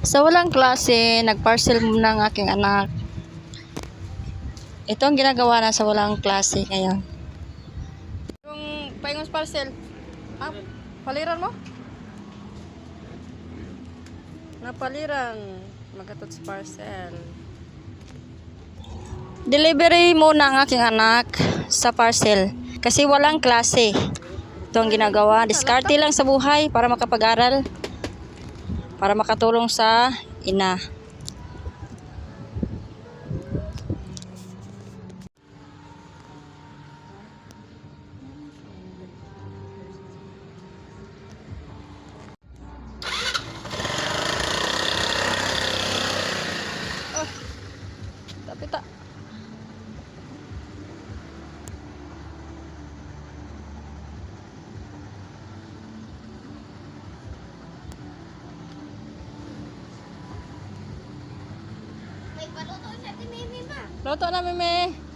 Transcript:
Sa walang klase, nag-parcel muna ang aking anak. Ito ang ginagawa na sa walang klase ngayon. Yung paingos parcel. Ah, paliran mo? Napaliran. Magatot sa parcel. Delivery muna ang aking anak sa parcel. Kasi walang klase. Ito ang ginagawa. Diskarte lang sa buhay para makapag-aral. Para makatulong sa ina. Oh, tapi tak. May paluto siya ti Mimi ma. Luto na, Meme.